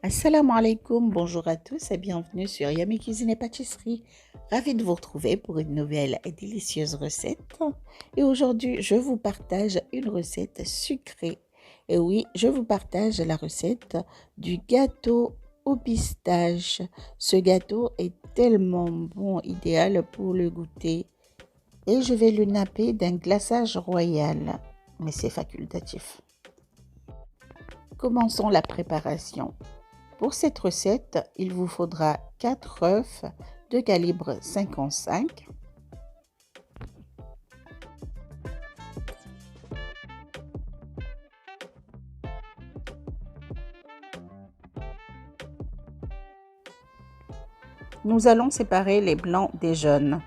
Assalamu alaikum, bonjour à tous et bienvenue sur Yummy Cuisine et Pâtisserie. Ravie de vous retrouver pour une nouvelle et délicieuse recette. Et aujourd'hui, je vous partage une recette sucrée. Et oui, je vous partage la recette du gâteau au pistache. Ce gâteau est tellement bon, idéal pour le goûter. Et je vais le napper d'un glaçage royal, mais c'est facultatif. Commençons la préparation. Pour cette recette, il vous faudra 4 œufs de calibre 55, nous allons séparer les blancs des jaunes.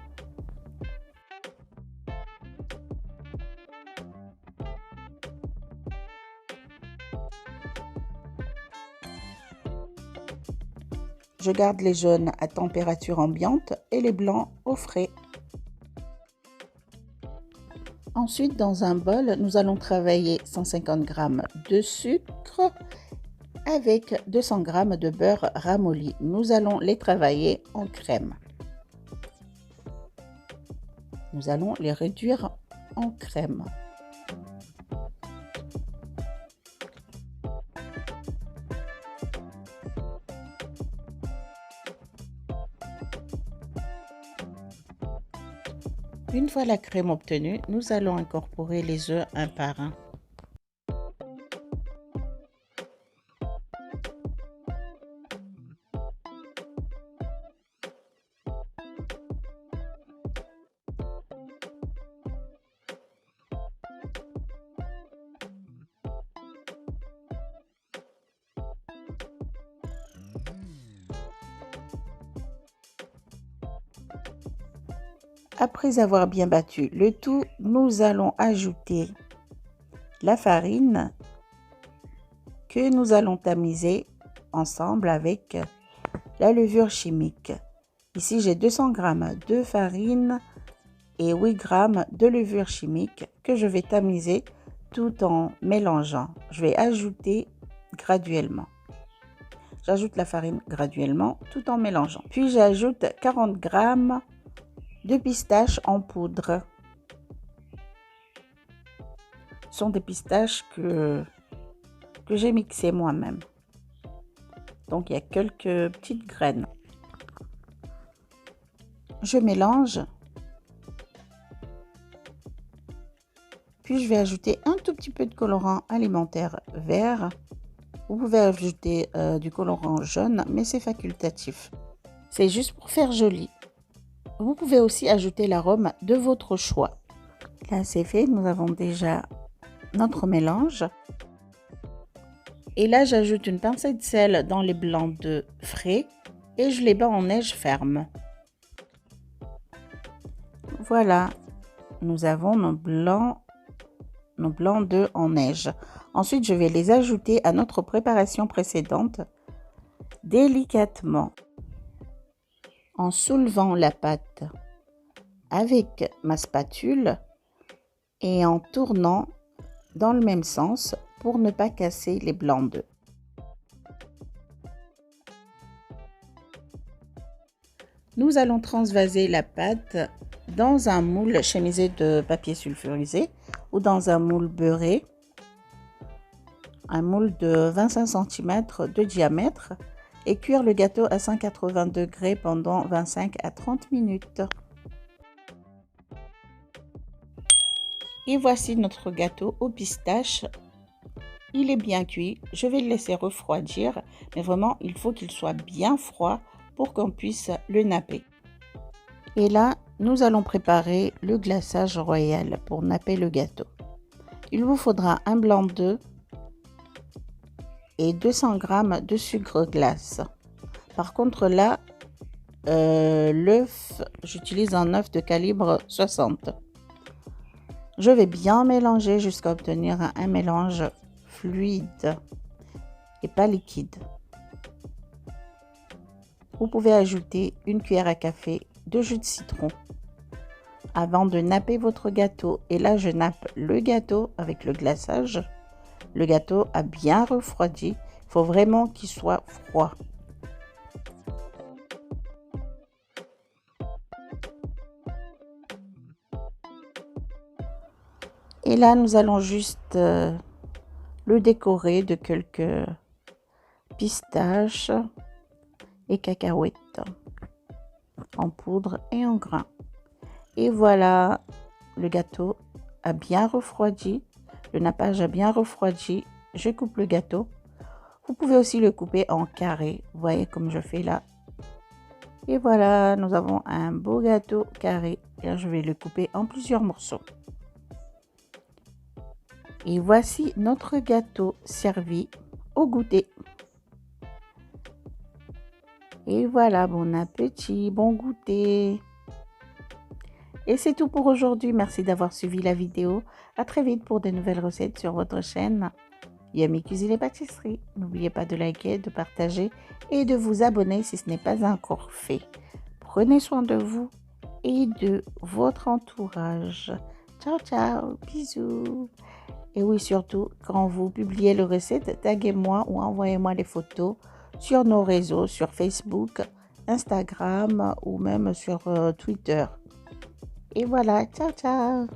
Je garde les jaunes à température ambiante et les blancs au frais. Ensuite, dans un bol, nous allons travailler 150 g de sucre avec 200 g de beurre ramolli. Nous allons les travailler en crème. Nous allons les réduire en crème. Une fois la crème obtenue, nous allons incorporer les œufs un par un. Après avoir bien battu le tout, nous allons ajouter la farine que nous allons tamiser ensemble avec la levure chimique. Ici, j'ai 200 g de farine et 8 g de levure chimique que je vais tamiser tout en mélangeant. Je vais ajouter graduellement. J'ajoute la farine graduellement tout en mélangeant. Puis j'ajoute 40 g de pistaches en poudre. Ce sont des pistaches que j'ai mixées moi-même. Donc il y a quelques petites graines. Je mélange. Puis je vais ajouter un tout petit peu de colorant alimentaire vert. Vous pouvez ajouter du colorant jaune, mais c'est facultatif. C'est juste pour faire joli. Vous pouvez aussi ajouter l'arôme de votre choix. Là, c'est fait. Nous avons déjà notre mélange. Et là, j'ajoute une pincée de sel dans les blancs d'œufs frais et je les bats en neige ferme. Voilà, nous avons nos blancs d'œufs en neige. Ensuite, je vais les ajouter à notre préparation précédente délicatement, en soulevant la pâte avec ma spatule et en tournant dans le même sens pour ne pas casser les blancs d'œufs. Nous allons transvaser la pâte dans un moule chemisé de papier sulfurisé ou dans un moule beurré, un moule de 25 cm de diamètre, et cuire le gâteau à 180 degrés pendant 25 à 30 minutes. Et voici notre gâteau au pistache. Il est bien cuit. Je vais le laisser refroidir, mais vraiment, il faut qu'il soit bien froid pour qu'on puisse le napper. Et là, nous allons préparer le glaçage royal pour napper le gâteau. Il vous faudra un blanc d'œuf et 200 g de sucre glace. Par contre là, l'œuf, j'utilise un œuf de calibre 60. Je vais bien mélanger jusqu'à obtenir un mélange fluide et pas liquide. Vous pouvez ajouter une cuillère à café de jus de citron avant de napper votre gâteau. Et là, je nappe le gâteau avec le glaçage. Le gâteau a bien refroidi. faut vraiment qu'il soit froid. Et là, nous allons juste le décorer de quelques pistaches et cacahuètes en poudre et en grains. Et voilà, le gâteau a bien refroidi, le nappage a bien refroidi. Je coupe le gâteau. Vous pouvez aussi le couper en carré, vous voyez comme je fais là. Et voilà, nous avons un beau gâteau carré. Et je vais le couper en plusieurs morceaux. Et voici notre gâteau servi au goûter. Et voilà, bon appétit, bon goûter. Et c'est tout pour aujourd'hui. Merci d'avoir suivi la vidéo. À très vite pour de nouvelles recettes sur votre chaîne Yummy Cuisine et Pâtisserie. N'oubliez pas de liker, de partager et de vous abonner si ce n'est pas encore fait. Prenez soin de vous et de votre entourage. Ciao, ciao, bisous. Et oui, surtout, quand vous publiez les recettes, taguez-moi ou envoyez-moi les photos sur nos réseaux, sur Facebook, Instagram ou même sur Twitter. Et voilà, ciao, ciao.